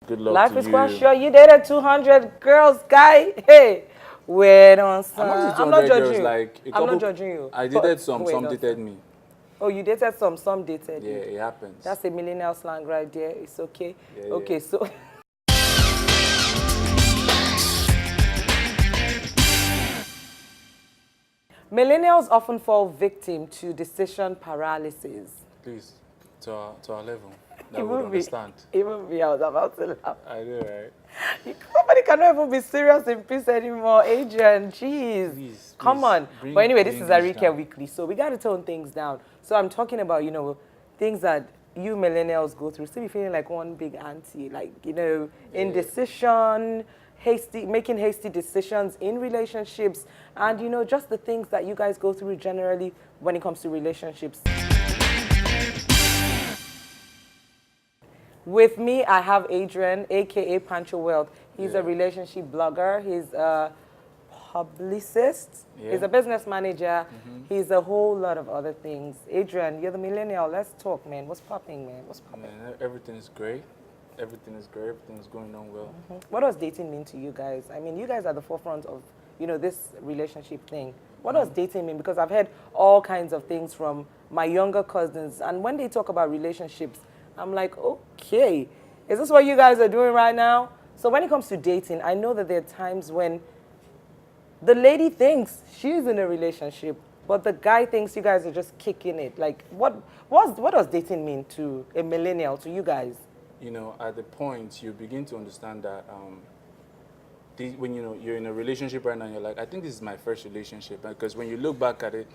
Good luck Life to is quite you. short. You dated 200 girls, guy. Hey, wait on Amongst the son. I'm not 200 judging girls, you. like a I'm not couple, judging you. I But dated some wait on dated son. me. Oh, you dated some dated Yeah, you. it happens. That's a millennial slang right there. It's okay. Yeah, yeah. Okay, so millennials often fall victim to decision paralysis. Please, to our level, that would Even me, understand. even me, I was about to laugh. I know, right? Somebody cannot even be serious in peace anymore. Adrian, jeez. Please, Come please, on. bring But anyway, the this is English Arika down. Weekly, so we got to tone things down. So I'm talking about, things that you millennials go through. Still be feeling like one big auntie, like, indecision, making hasty decisions in relationships, and, just the things that you guys go through generally when it comes to relationships. With me, I have Adrian, aka Pancho Wealth. He's a Yeah. relationship blogger. He's a publicist. Yeah. He's a business manager. He's a whole lot of other things. Adrian, you're the millennial. Let's talk, man. What's popping, man? What's popping? Man, everything is great. Everything is great. Everything is going on well. What does dating mean to you guys? I mean, you guys are the forefront of, this relationship thing. What does dating mean? Because I've heard all kinds of things from my younger cousins, and when they talk about relationships, I'm like, okay, is this what you guys are doing right now? So when it comes to dating, I know that there are times when the lady thinks she's in a relationship, but the guy thinks you guys are just kicking it. Like, what does dating mean to a millennial, to you guys? At the point you begin to understand that when you're in a relationship right now, you're like, I think this is my first relationship, because when you look back at it,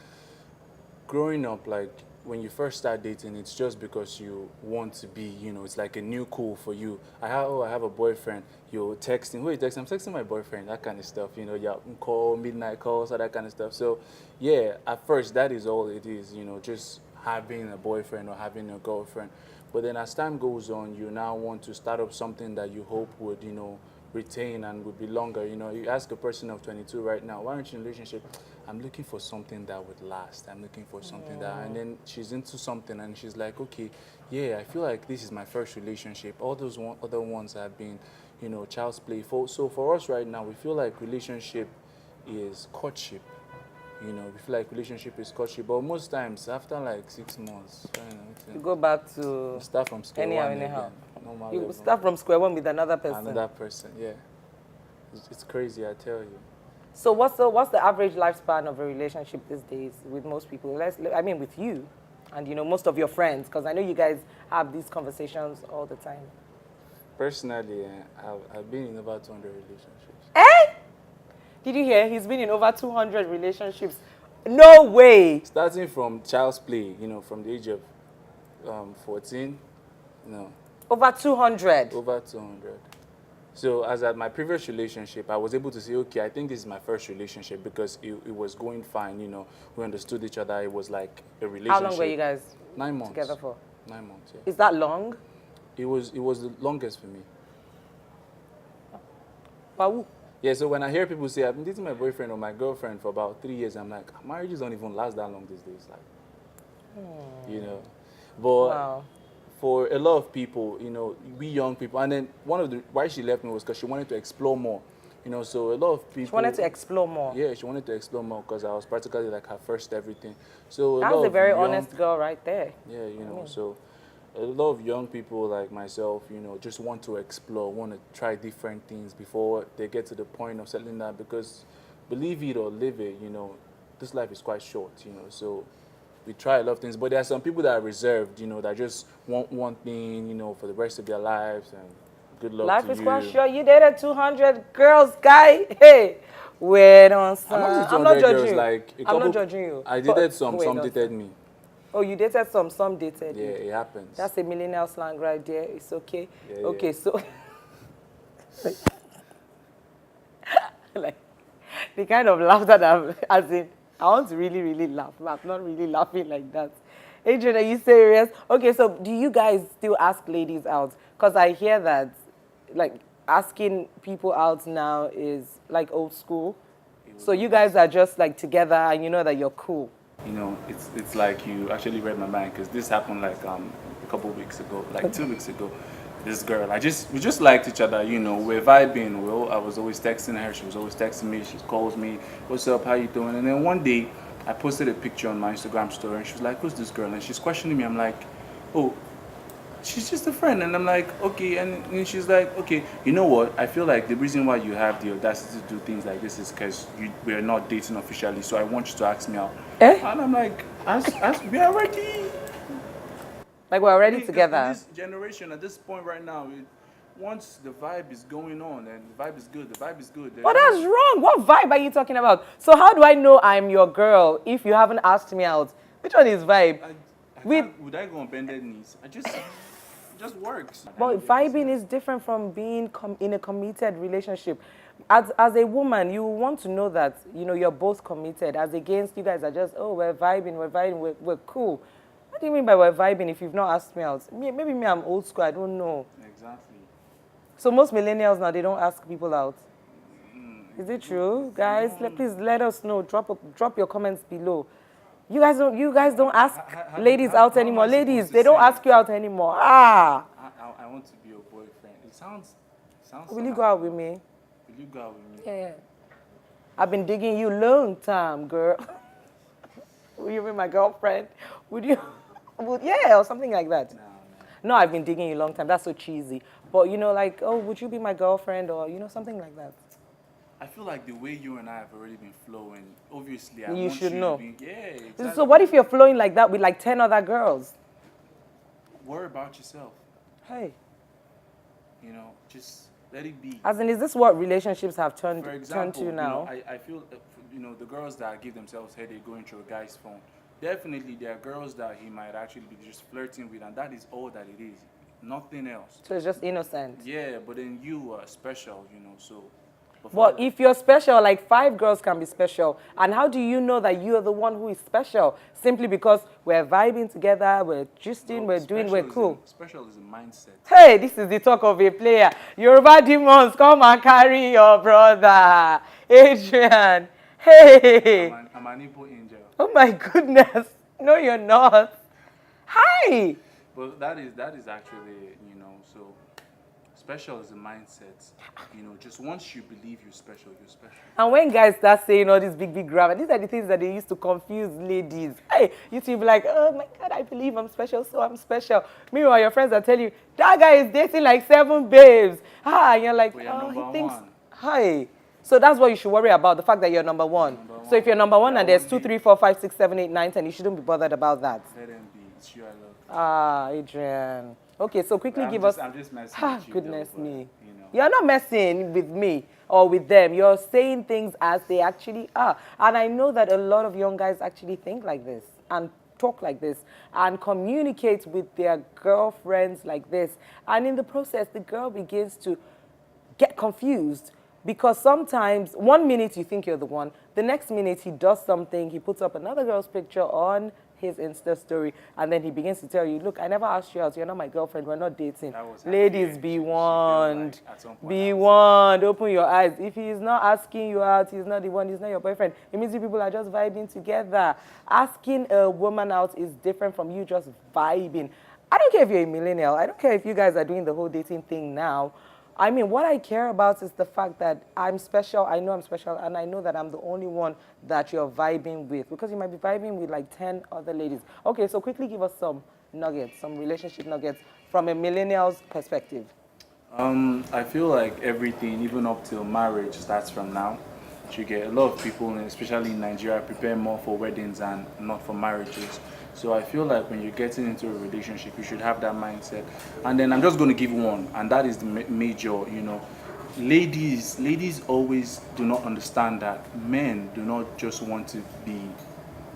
growing up, like when you first start dating, it's just because you want to be, it's like a new cool for you. I have a boyfriend. You're texting. Who are you texting? I'm texting my boyfriend. That kind of stuff. Yeah, call, midnight calls, all that kind of stuff. So, yeah, at first that is all it is. Just having a boyfriend or having a girlfriend. But then as time goes on, you now want to start up something that you hope would, retain and would be longer. You ask a person of 22 right now, why aren't you in a relationship? I'm looking for something that would last. I'm looking for something that, and then she's into something and she's like, okay, yeah, I feel like this is my first relationship. All those other ones have been, child's play. So for us right now, we feel like relationship is courtship. We feel like relationship is courtship, but most times after like 6 months, You go back to start from square anyhow, one anyhow. again. Normal You level. start from square one with another person. Another person, yeah. It's crazy, I tell you. So what's the average lifespan of a relationship these days with most people? With you, and most of your friends, because I know you guys have these conversations all the time. Personally, I've been in over 200 relationships. Eh? Did you hear? He's been in over 200 relationships. No way. Starting from child's play, from the age of 14, Over 200. over 200. So as at my previous relationship, I was able to say, okay, I think this is my first relationship because it was going fine, we understood each other. It was like a relationship. How long were you guys 9 months. together for? 9 months, yeah. Is that long? It was the longest for me. Wow. Yeah, so when I hear people say, I've been dating my boyfriend or my girlfriend for about 3 years, I'm like, marriages don't even last that long these days. Like, But Wow. for a lot of people, we young people, and then one of the why she left me was because she wanted to explore more. So a lot of people. She wanted to explore more. Yeah, she wanted to explore more because I was practically like her first everything. So That was a very honest girl right there. Yeah, so a lot of young people like myself, just want to explore, want to try different things before they get to the point of settling down, because believe it or live it, this life is quite short, so we try a lot of things, but there are some people that are reserved, that just want one thing, for the rest of their lives, and good luck Life to is you. quite short. You dated 200 girls, guy. Hey, wait on son. Amongst the I'm not 200 judging girls, you. like I'm not judging you. I But dated some wait on dated son. me. Oh, you dated some dated Yeah, you. it happens. That's a millennial slang right there. It's okay. Yeah, Okay, yeah. so like the kind of laughter that as in I want to really, really laugh, but I'm not really laughing like that. Adrian, are you serious? Okay, so do you guys still ask ladies out? Because I hear that like asking people out now is like old school. So you guys are just like together and you know that you're cool. It's like you actually read my mind, because this happened like a couple weeks ago, like 2 weeks ago. this girl. We just liked each other, you know. We're vibing. I was always texting her. She was always texting me. She calls me, "What's up? How you doing?" And then one day, I posted a picture on my Instagram story, and she was like, "Who's this girl?" And she's questioning me. I'm like, "Oh, she's just a friend." And I'm like, "Okay." And she's like, "Okay, you know what? I feel like the reason why you have the audacity to do things like this is because we're not dating officially. So I want you to ask me out." Eh? And I'm like, as we are ready." Like we're already This- together. This generation at this point right now, once the vibe is going on and the vibe is good, the vibe is good. But that's wrong. What vibe are you talking about? So how do I know I'm your girl if you haven't asked me out? Which one is vibe? Would I go on bended knees? It just works. But vibing is different from being in a committed relationship. As a woman, you want to know that you're both committed. As against you guys are just we're vibing, we're cool. What do you mean by we're vibing if you've not asked me out? Maybe me, I'm old school. I don't know. Exactly. So most millennials now they don't ask people out. Is it true, guys? Please let us know. Drop your comments below. You guys don't ask ladies out how am anymore. I supposed Ladies, to they don't say ask you out anymore. Ah, I want to be your boyfriend. It sounds. will you go out with me? Will you go out with me? Yeah. I've been digging you long time, girl. Will you be my girlfriend? Would you? Yeah, or something like that. No, I've been digging you long time. That's so cheesy. But like, oh, would you be my girlfriend, or something like that? I feel like the way you and I have already been flowing, obviously, I You want should you know. to be. Yeah, exactly. So what if you're flowing like that with like 10 other girls? Worry about yourself. Hey. Just let it be. As in, is this what relationships have turned For example, to now? I feel, the girls that give themselves headache going through a guy's phone, definitely there are girls that he might actually be just flirting with, and that is all that it is. Nothing else. So it's just innocent. Yeah, but then you are special, so. But if you're special, like 5 girls can be special. And how do you know that you're the one who is special? Simply because we're vibing together, we're gisting, we're cool. Special is a mindset. Hey, this is the talk of a player. Yoruba demons, come and carry your brother. Adrian. Hey. I'm an Igbo angel. Oh my goodness. No, you're not. Hi. But that is actually, so special is a mindset. Just once you believe you're special, you're special. And when guys start saying all these big grammar, these are the things that they used to confuse ladies. Hey, you two be like, oh my God, I believe I'm special, so I'm special. Meanwhile, your friends are telling you, that guy is dating like 7 babes. And you're like, But you're oh, he number thinks, one. hi. So that's what you should worry about, the fact that you're number one. So if you're number one and there's 2, 3, 4, 5, 6, 7, 8, 9, 10, you shouldn't be bothered about that. Let them be. It's you I love. Ah, Adrian. Okay, so quickly give us... I'm just messing with you. Goodness though, me. but, You're not messing with me or with them. You're saying things as they actually are. And I know that a lot of young guys actually think like this and talk like this and communicate with their girlfriends like this. And in the process, the girl begins to get confused because sometimes 1 minute you think you're the one, the next minute he does something, he puts up another girl's picture on his Insta story, and then he begins to tell you, look, I never asked you out, you're not my girlfriend, we're not dating. Ladies, be warned. Be warned, open your eyes. If he is not asking you out, he's not the one, he's not your boyfriend. It means you people are just vibing together. Asking a woman out is different from you just vibing. I don't care if you're a millennial. I don't care if you guys are doing the whole dating thing now. I mean, what I care about is the fact that I'm special, I know I'm special, and I know that I'm the only one that you're vibing with. Because you might be vibing with like 10 other ladies. Okay, so quickly give us some nuggets, some relationship nuggets from a millennial's perspective. I feel like everything, even up till marriage, starts from now. You get a lot of people, especially in Nigeria, prepare more for weddings and not for marriages. So I feel like when you're getting into a relationship, you should have that mindset. And then I'm just going to give one, and that is the major, ladies always do not understand that men do not just want to be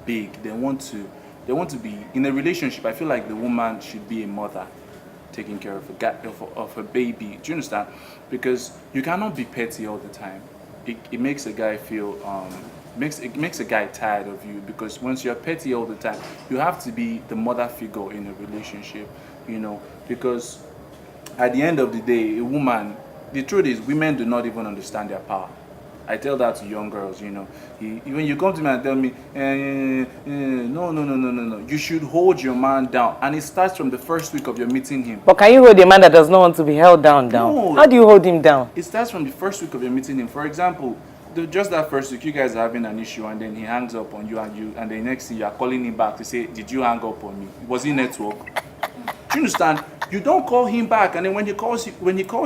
big. They want to be in a relationship. I feel like the woman should be a mother, taking care of a baby. Do you understand? Because you cannot be petty all the time. It makes a guy feel it makes a guy tired of you, because once you're petty all the time, you have to be the mother figure in a relationship, because at the end of the day, a woman, the truth is, women do not even understand their power. I tell that to young girls, you know. When you come to me and tell me, no, no, no, no, no, no, you should hold your man down. And it starts from the first week of your meeting him. But can you hold a man that does not want to be held down? No. How do you hold him down? It starts from the first week of your meeting him. For example, just that first week, you guys are having an issue, and then he hangs up on you, and the next thing you are calling him back to say, did you hang up on me? Was it network? Do you understand? You don't call him back, and then when he calls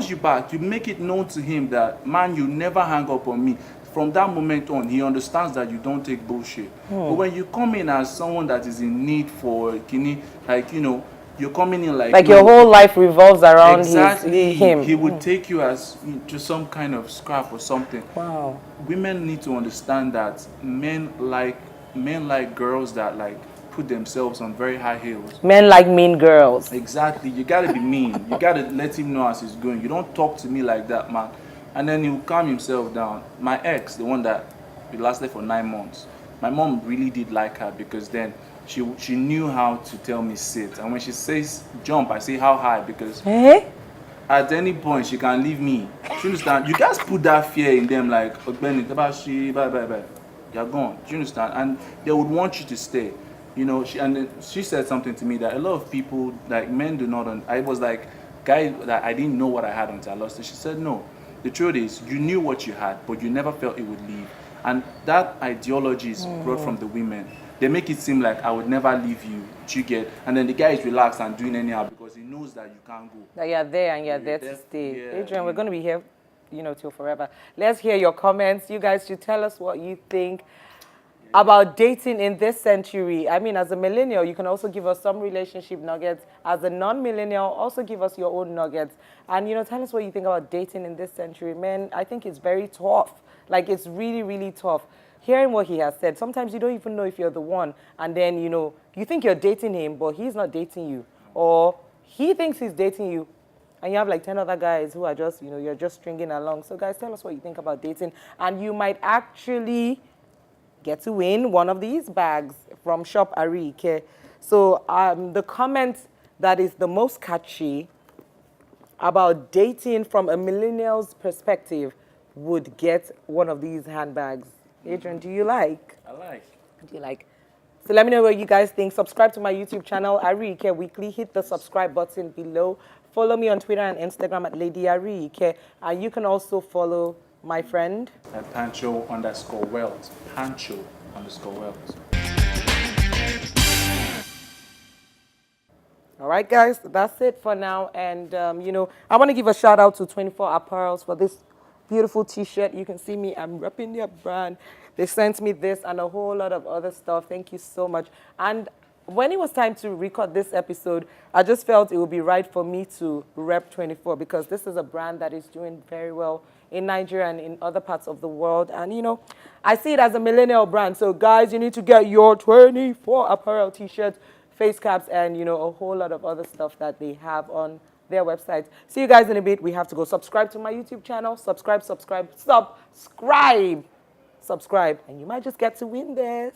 you back, you make it known to him that, man, you never hang up on me. From that moment on, he understands that you don't take bullshit. But when you come in as someone that is in need for kidney, like, you know, you're coming in like your whole life revolves around him. He would take you as just some kind of scrap or something. Wow. Women need to understand that men like girls that like put themselves on very high heels. Men like mean girls. Exactly. You gotta be mean. You gotta let him know as he's going. You don't talk to me like that, man. And then he'll calm himself down. My ex, the one that we lasted for 9 months, my mom really did like her because then she knew how to tell me sit. And when she says jump, I say how high because at any point she can leave me. You understand? You guys put that fear in them like, Ogbeni, Tabashi, bye. You're gone. Do you understand? And they would want you to stay. You know, she said something to me that a lot of people, like men do not, I was like, guy, that I didn't know what I had until I lost it. She said, no, the truth is you knew what you had, but you never felt it would leave. And that ideology is brought from the women. They make it seem like I would never leave you, you get, and then the guy is relaxed and doing anyhow because he knows that you can't go. That you're there and you're there to stay. Yeah, Adrian, we're going to be here, you know, till forever. Let's hear your comments. You guys should tell us what you think about dating in this century. I mean, as a millennial, you can also give us some relationship nuggets. As a non-millennial, also give us your own nuggets. And, you know, tell us what you think about dating in this century. Man, I think it's very tough. Like, it's really, really tough. Hearing what he has said, sometimes you don't even know if you're the one. And then, you know, you think you're dating him, but he's not dating you. Or he thinks he's dating you. And you have like 10 other guys who are just, you know, you're just stringing along. So, guys, tell us what you think about dating. And you might actually get to win one of these bags from Shop Arike. So the comment that is the most catchy about dating from a millennial's perspective would get one of these handbags. Adrian, do you like? I like. Do you like? So let me know what you guys think. Subscribe to my YouTube channel, Arike Weekly. Hit the subscribe button below. Follow me on Twitter and Instagram at Lady Arike. And you can also follow my friend at Pancho_Wealth. Pancho_Wealth. All right, guys, that's it for now. And, you know, I want to give a shout out to 24 Apparels for this beautiful t-shirt. You can see me, I'm repping their brand. They sent me this and a whole lot of other stuff. Thank you so much. And when it was time to record this episode, I just felt it would be right for me to rep 24 because this is a brand that is doing very well in Nigeria and in other parts of the world. And, you know, I see it as a millennial brand. So, guys, you need to get your 24 Apparel t-shirts, face caps, and, you know, a whole lot of other stuff that they have on their website. See you guys in a bit. We have to go. Subscribe to my YouTube channel. Subscribe. And you might just get to win this.